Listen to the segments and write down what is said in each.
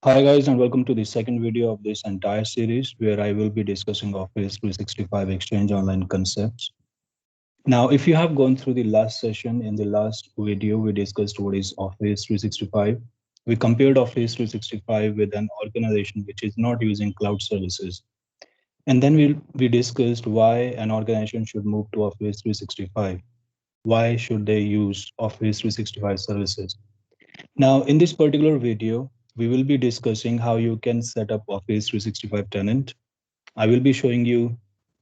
Hi guys and welcome to the second video of this entire series where I will be discussing Office 365 Exchange Online concepts. Now, if you have gone through the last session, in the last video we discussed what is Office 365. We compared Office 365 with an organization which is not using cloud services. And then we discussed why an organization should move to Office 365. Why should they use Office 365 services? Now, in this particular video, we will be discussing how you can set up Office 365 tenant. I will be showing you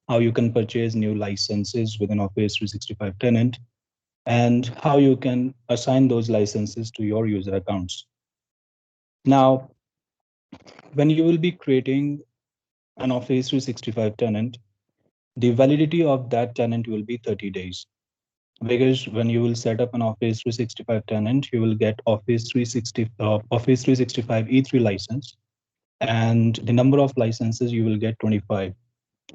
how you can purchase new licenses within Office 365 tenant and how you can assign those licenses to your user accounts. Now, when you will be creating an Office 365 tenant, the validity of that tenant will be 30 days. Because when you will set up an Office 365 tenant, you will get Office 365 E3 license, and the number of licenses you will get 25,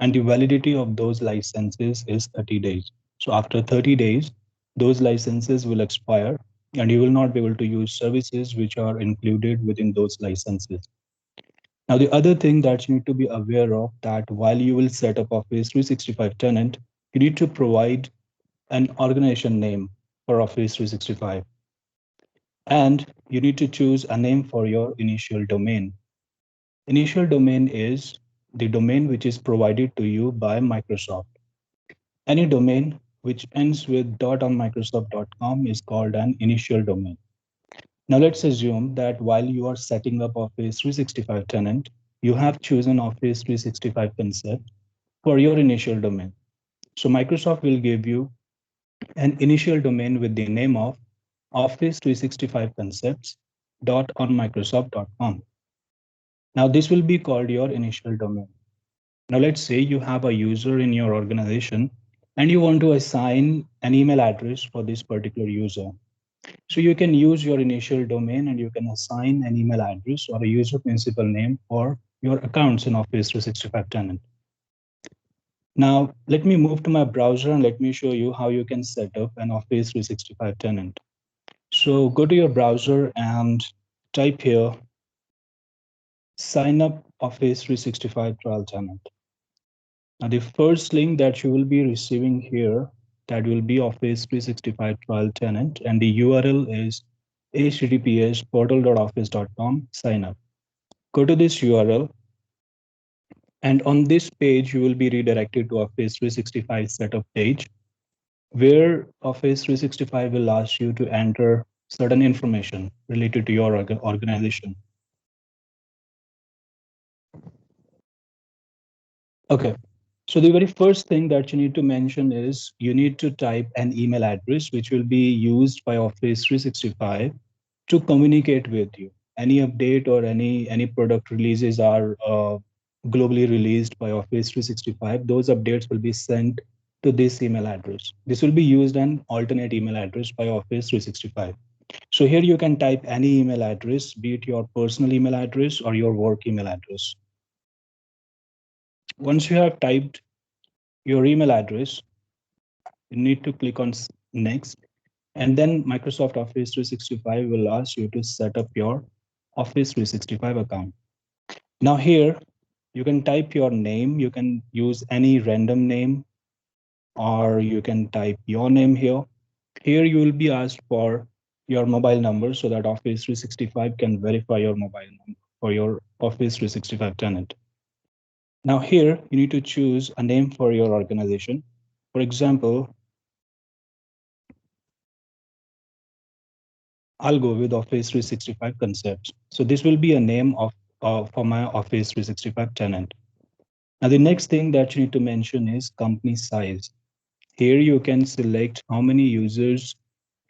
and the validity of those licenses is 30 days. So after 30 days those licenses will expire and you will not be able to use services which are included within those licenses. Now the other thing that you need to be aware of, that while you will set up Office 365 tenant, you need to provide an organization name for Office 365, and you need to choose a name for your initial domain. Initial domain is the domain which is provided to you by Microsoft. Any domain which ends with .onmicrosoft.com is called an initial domain. Now let's assume that while you are setting up Office 365 tenant, you have chosen Office 365 concept for your initial domain. So Microsoft will give you an initial domain with the name of Office 365 concepts.onmicrosoft.com. Now this will be called your initial domain. Now let's say you have a user in your organization and you want to assign an email address for this particular user. So you can use your initial domain and you can assign an email address or a user principal name for your accounts in Office 365 tenant. Now let me move to my browser and let me show you how you can set up an Office 365 tenant. So go to your browser and type here sign up Office 365 trial tenant. Now the first link that you will be receiving here, that will be Office 365 trial tenant, and the URL is https portal.office.com sign up. Go to this URL, and on this page you will be redirected to Office 365 setup page, where Office 365 will ask you to enter certain information related to your organization. Okay. So the very first thing that you need to mention is you need to type an email address which will be used by Office 365 to communicate with you. Any update or any product releases are globally released by Office 365. Those updates will be sent to this email address. This will be used an alternate email address by Office 365. So here you can type any email address, be it your personal email address or your work email address. Once you have typed your email address, you need to click on next, and then Microsoft Office 365 will ask you to set up your Office 365 account. Now here you can type your name, you can use any random name, or you can type your name here. Here you will be asked for your mobile number so that Office 365 can verify your mobile number for your Office 365 tenant. Now here you need to choose a name for your organization. For example, I'll go with Office 365 concepts. So this will be a name of for my Office 365 tenant. Now the next thing that you need to mention is company size. Here you can select how many users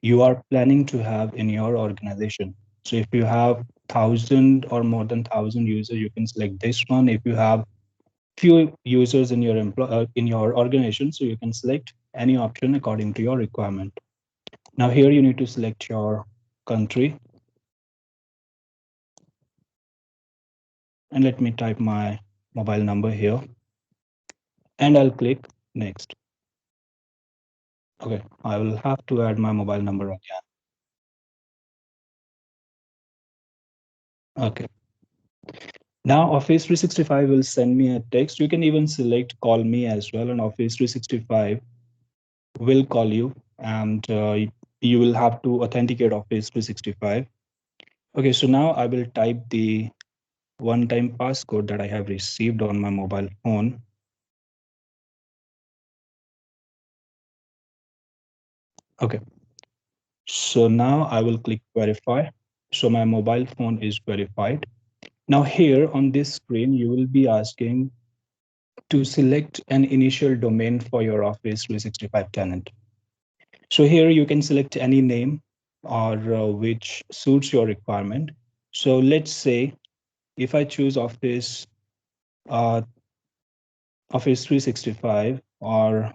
you are planning to have in your organization. So if you have 1,000 or more than 1,000 users, you can select this one. If you have few users in your in your organization, so you can select any option according to your requirement. Now here you need to select your country, and let me type my mobile number here, and I'll click next. Okay, I will have to add my mobile number again. Okay. Now Office 365 will send me a text. You can even select call me as well, and Office 365 will call you, and you will have to authenticate Office 365. Okay, so now I will type the one-time passcode that I have received on my mobile phone. Okay, so now I will click verify. So my mobile phone is verified. Now here on this screen, you will be asking to select an initial domain for your Office 365 tenant. So here you can select any name or which suits your requirement. So let's say if I choose uh, Office 365 or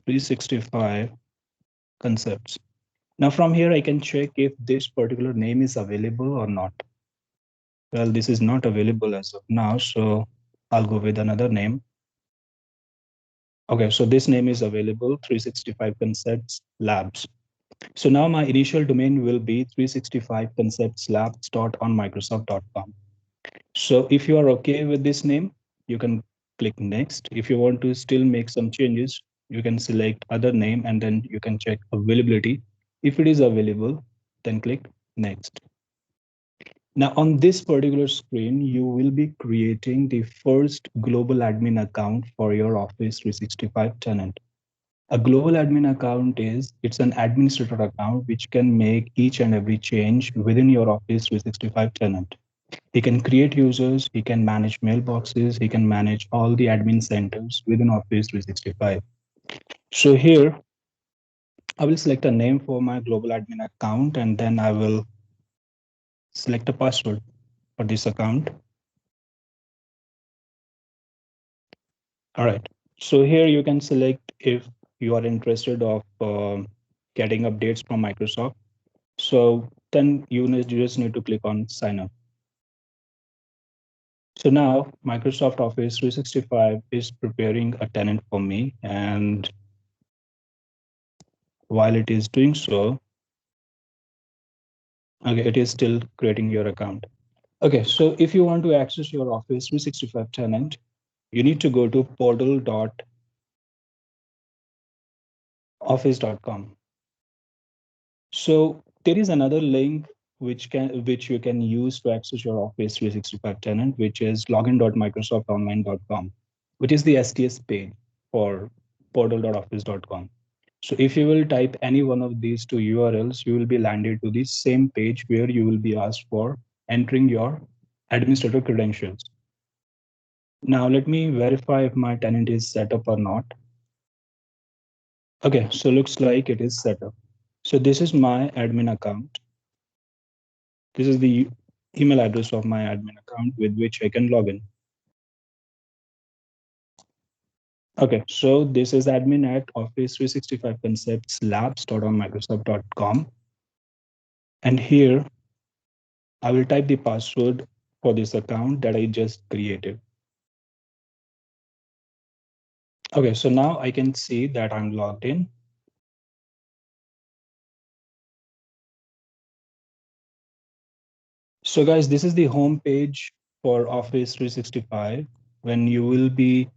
365 concepts. Now from here, I can check if this particular name is available or not. Well, this is not available as of now, so I'll go with another name. Okay, so this name is available, 365 Concepts Labs. So now my initial domain will be 365conceptslabs.onmicrosoft.com. So if you are okay with this name, you can click next. If you want to still make some changes, you can select other name and then you can check availability. If it is available, then click next. Now on this particular screen, you will be creating the first global admin account for your Office 365 tenant. A global admin account it's an administrator account which can make each and every change within your Office 365 tenant. He can create users, he can manage mailboxes, he can manage all the admin centers within Office 365. So here, I will select a name for my global admin account and then I will select a password for this account. All right. So here you can select if you are interested of getting updates from Microsoft. So then you just need to click on sign up. So now Microsoft Office 365 is preparing a tenant for me. And while it is doing so, okay, it is still creating your account. Okay, so if you want to access your Office 365 tenant, you need to go to portal.office.com. So there is another link which you can use to access your Office 365 tenant, which is login.microsoftonline.com, which is the STS page for portal.office.com. So if you will type any one of these two URLs, you will be landed to the same page where you will be asked for entering your administrator credentials. Now let me verify if my tenant is set up or not. Okay, so looks like it is set up. So this is my admin account. This is the email address of my admin account with which I can log in. Okay, so this is admin at Office 365 Concepts labs.onmicrosoft.com. And here I will type the password for this account that I just created. Okay, so now I can see that I'm logged in. So guys, this is the home page for Office 365. When you will be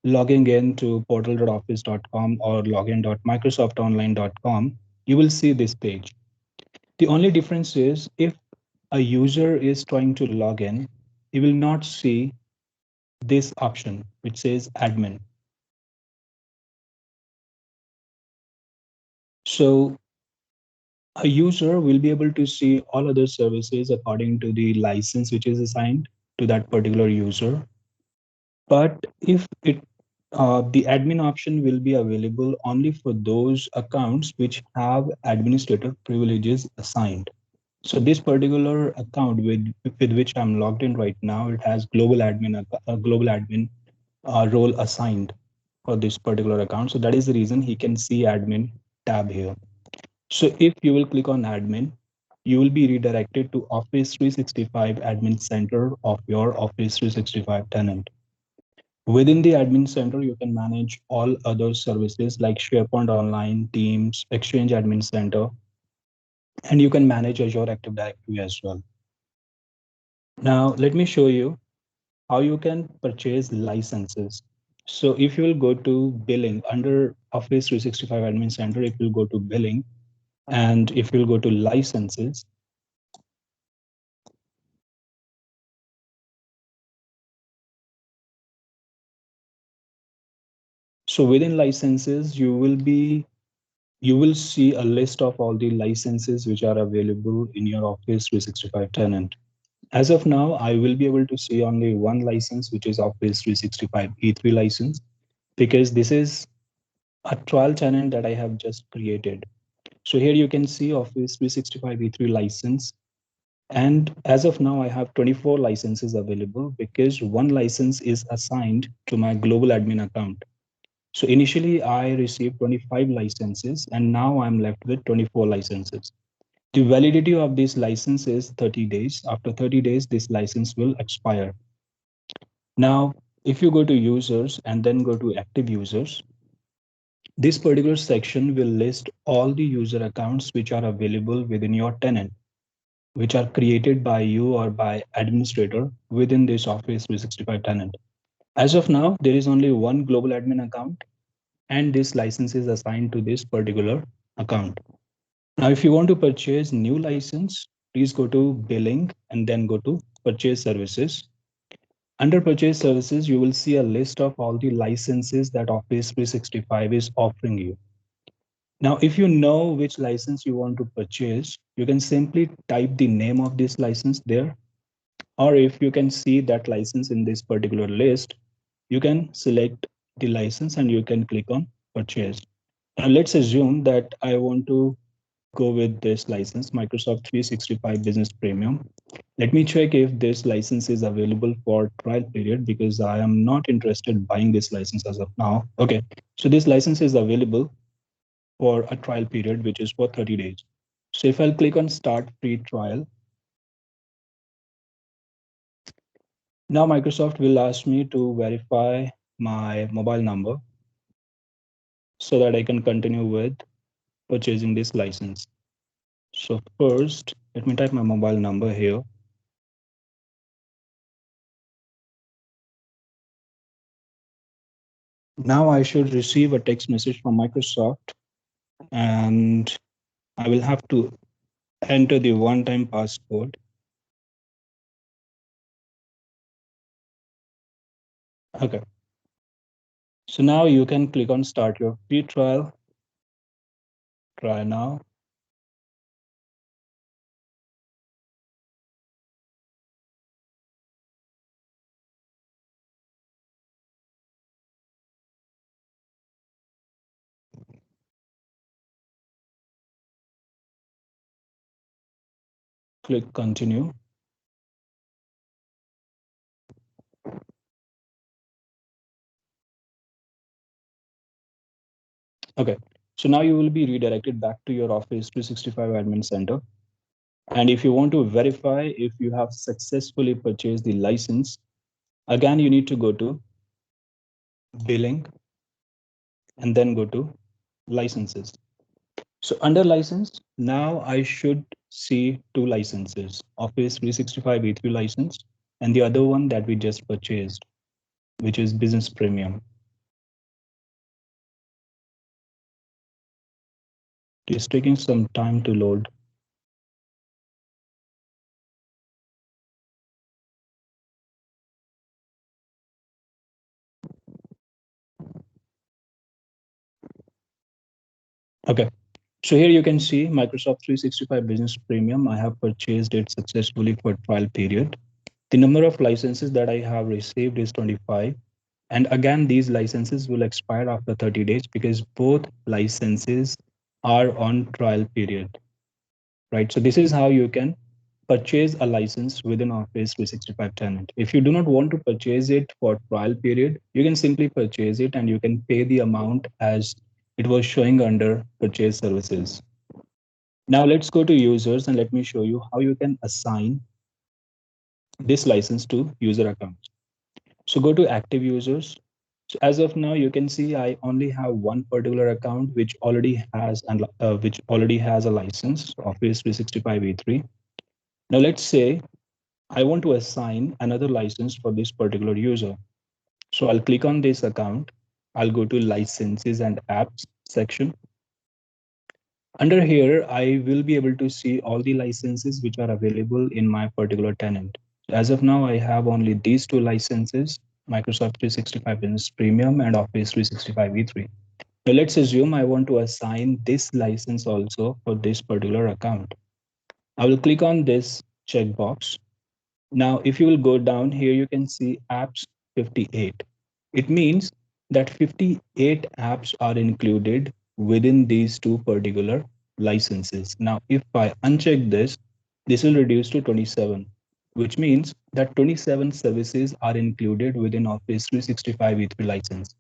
logging in to portal.office.com or login.microsoftonline.com, you will see this page. The only difference is if a user is trying to log in, he will not see this option which says admin. So a user will be able to see all other services according to the license which is assigned to that particular user. But if it the admin option will be available only for those accounts which have administrative privileges assigned. So this particular account with which I'm logged in right now, it has global admin role assigned for this particular account. So that is the reason he can see admin tab here. So if you will click on admin, you will be redirected to Office 365 admin center of your Office 365 tenant. Within the admin center, you can manage all other services like SharePoint Online, Teams, Exchange Admin Center, and you can manage Azure Active Directory as well. Now, let me show you how you can purchase licenses. So if you will go to billing under Office 365 Admin Center, if you'll go to billing and if you'll go to licenses, so within licenses, you will see a list of all the licenses which are available in your Office 365 tenant. As of now, I will be able to see only one license, which is Office 365 E3 license, because this is a trial tenant that I have just created. So here you can see Office 365 E3 license. And as of now, I have 24 licenses available because one license is assigned to my global admin account. So initially I received 25 licenses and now I'm left with 24 licenses. The validity of this license is 30 days. After 30 days, this license will expire. Now, if you go to users and then go to active users, this particular section will list all the user accounts which are available within your tenant, which are created by you or by administrator within this Office 365 tenant. As of now, there is only one global admin account and this license is assigned to this particular account. Now, if you want to purchase new license, please go to billing and then go to purchase services. Under purchase services, you will see a list of all the licenses that Office 365 is offering you. Now, if you know which license you want to purchase, you can simply type the name of this license there. Or if you can see that license in this particular list, you can select the license and you can click on purchase. Now, let's assume that I want to go with this license, Microsoft 365 Business Premium. Let me check if this license is available for trial period because I am not interested buying this license as of now. Okay, so this license is available for a trial period, which is for 30 days. So if I'll click on start free trial, now Microsoft will ask me to verify my mobile number so that I can continue with purchasing this license. So first, let me type my mobile number here. Now I should receive a text message from Microsoft and I will have to enter the one-time passcode. Okay. So now you can click on start your free trial. Try now. Click continue. Okay. So now you will be redirected back to your Office 365 Admin Center. And if you want to verify if you have successfully purchased the license, again, you need to go to billing and then go to licenses. So under license, now I should see two licenses, Office 365 E3 license and the other one that we just purchased, which is Business Premium. It is taking some time to load. Okay, so here you can see Microsoft 365 Business Premium. I have purchased it successfully for trial period. The number of licenses that I have received is 25. And again, these licenses will expire after 30 days because both licenses are on trial period, right? So this is how you can purchase a license within Office 365 tenant. If you do not want to purchase it for trial period, you can simply purchase it and you can pay the amount as it was showing under purchase services. Now let's go to users and let me show you how you can assign this license to user accounts. So go to active users. So as of now, you can see I only have one particular account which already has a license, Office 365 E3. Now let's say I want to assign another license for this particular user. So I'll click on this account. I'll go to licenses and apps section. Under here, I will be able to see all the licenses which are available in my particular tenant. As of now, I have only these two licenses, Microsoft 365 Business Premium and Office 365 E3. Now let's assume I want to assign this license also for this particular account. I will click on this checkbox. Now, if you will go down here, you can see apps 58. It means that 58 apps are included within these two particular licenses. Now, if I uncheck this will reduce to 27, which means that 27 services are included within Office 365 E3 license.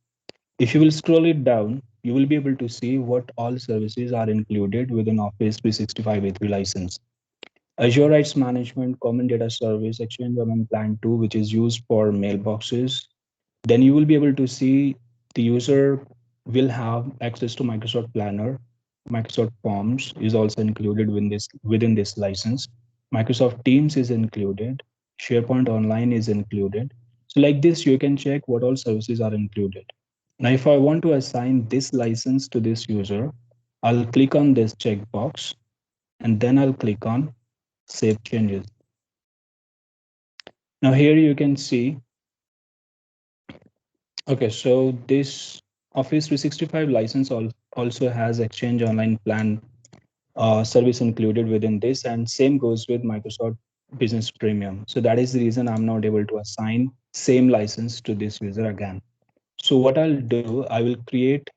If you will scroll it down, you will be able to see what all services are included within Office 365 E3 license. Azure Rights Management, Common Data Service, Exchange Online Plan 2, which is used for mailboxes. Then you will be able to see the user will have access to Microsoft Planner. Microsoft Forms is also included within this license. Microsoft Teams is included. SharePoint Online is included. So like this, you can check what all services are included. Now, if I want to assign this license to this user, I'll click on this checkbox and then I'll click on Save Changes. Now here you can see, okay, so this Office 365 license also has Exchange Online Plan service included within this, and same goes with Microsoft Business Premium. So that is the reason I'm not able to assign same license to this user again. So what I'll do, I will create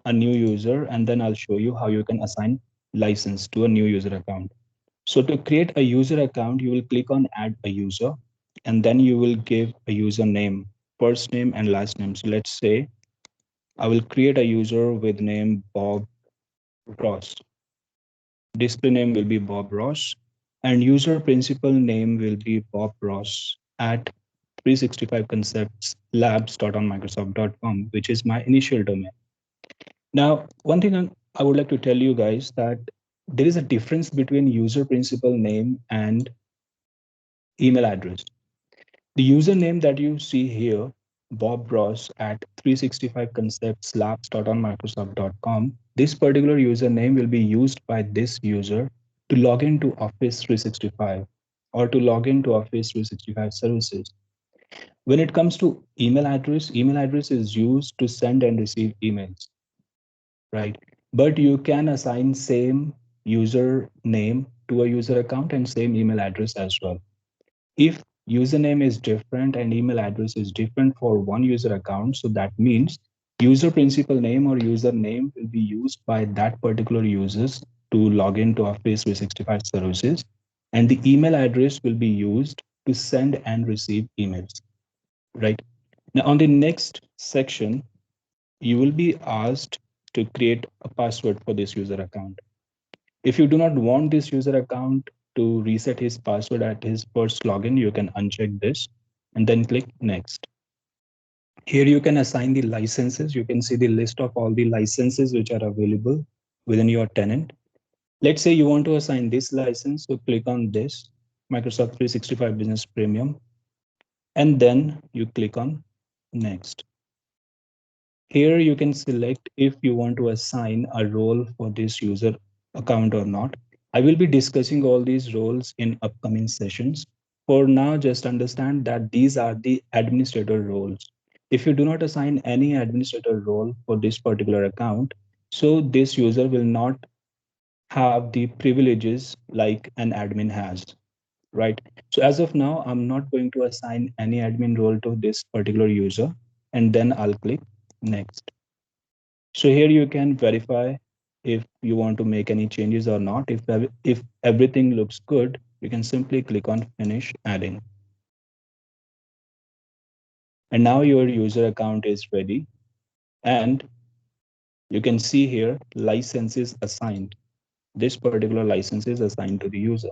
a new user and then I'll show you how you can assign license to a new user account. So to create a user account, you will click on add a user and then you will give a username, first name and last name. So let's say I will create a user with name Bob Ross. Display name will be Bob Ross and user principal name will be Bob Ross at 365conceptslabs.onmicrosoft.com, which is my initial domain. Now, one thing I would like to tell you guys that there is a difference between user principal name and email address. The username that you see here, Bob Ross at 365conceptslabs.onmicrosoft.com, this particular username will be used by this user to log into Office 365 or to log into Office 365 services. When it comes to email address is used to send and receive emails, right? But you can assign same user name to a user account and same email address as well. If username is different and email address is different for one user account, so that means user principal name or username will be used by that particular users to log into Office 365 services, and the email address will be used to send and receive emails, right? Now, on the next section, you will be asked to create a password for this user account. If you do not want this user account to reset his password at his first login, you can uncheck this and then click next. Here you can assign the licenses. You can see the list of all the licenses which are available within your tenant. Let's say you want to assign this license, so click on this Microsoft 365 Business Premium, and then you click on next. Here you can select if you want to assign a role for this user account or not. I will be discussing all these roles in upcoming sessions. For now, just understand that these are the administrator roles. If you do not assign any administrator role for this particular account, so this user will not have the privileges like an admin has, right? So as of now, I'm not going to assign any admin role to this particular user, and then I'll click next. So here you can verify if you want to make any changes or not. If everything looks good, you can simply click on finish adding. And now your user account is ready. And you can see here licenses assigned. This particular license is assigned to the user.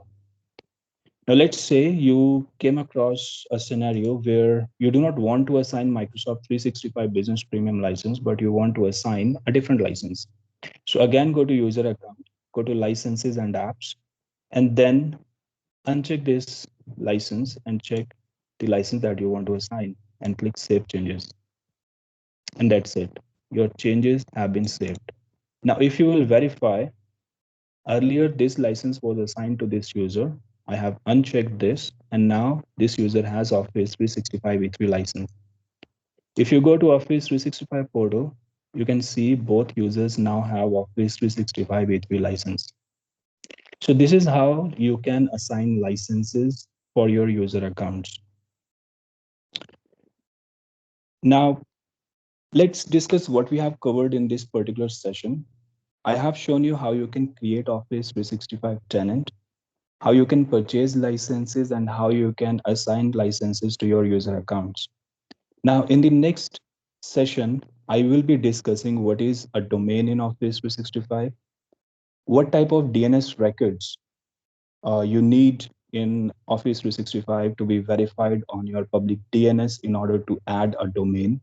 Now let's say you came across a scenario where you do not want to assign Microsoft 365 Business Premium license, but you want to assign a different license. So again, go to user account, go to licenses and apps, and then Uncheck this license and check the license that you want to assign and click Save Changes. And that's it. Your changes have been saved. Now, if you will verify, earlier this license was assigned to this user. I have unchecked this, and now this user has Office 365 E3 license. If you go to Office 365 portal, you can see both users now have Office 365 E3 license. So this is how you can assign licenses for your user accounts. Now, let's discuss what we have covered in this particular session. I have shown you how you can create Office 365 tenant, how you can purchase licenses, and how you can assign licenses to your user accounts. Now, in the next session, I will be discussing what is a domain in Office 365, what type of DNS records you need in Office 365 to be verified on your public DNS in order to add a domain.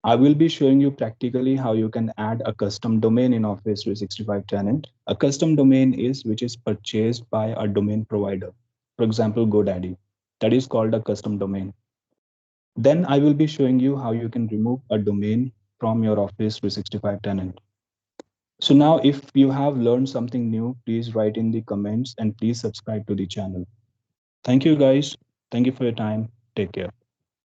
I will be showing you practically how you can add a custom domain in Office 365 tenant. A custom domain is which is purchased by a domain provider. For example, GoDaddy. That is called a custom domain. Then I will be showing you how you can remove a domain from your Office 365 tenant. So now if you have learned something new, please write in the comments and please subscribe to the channel. Thank you guys. Thank you for your time. Take care.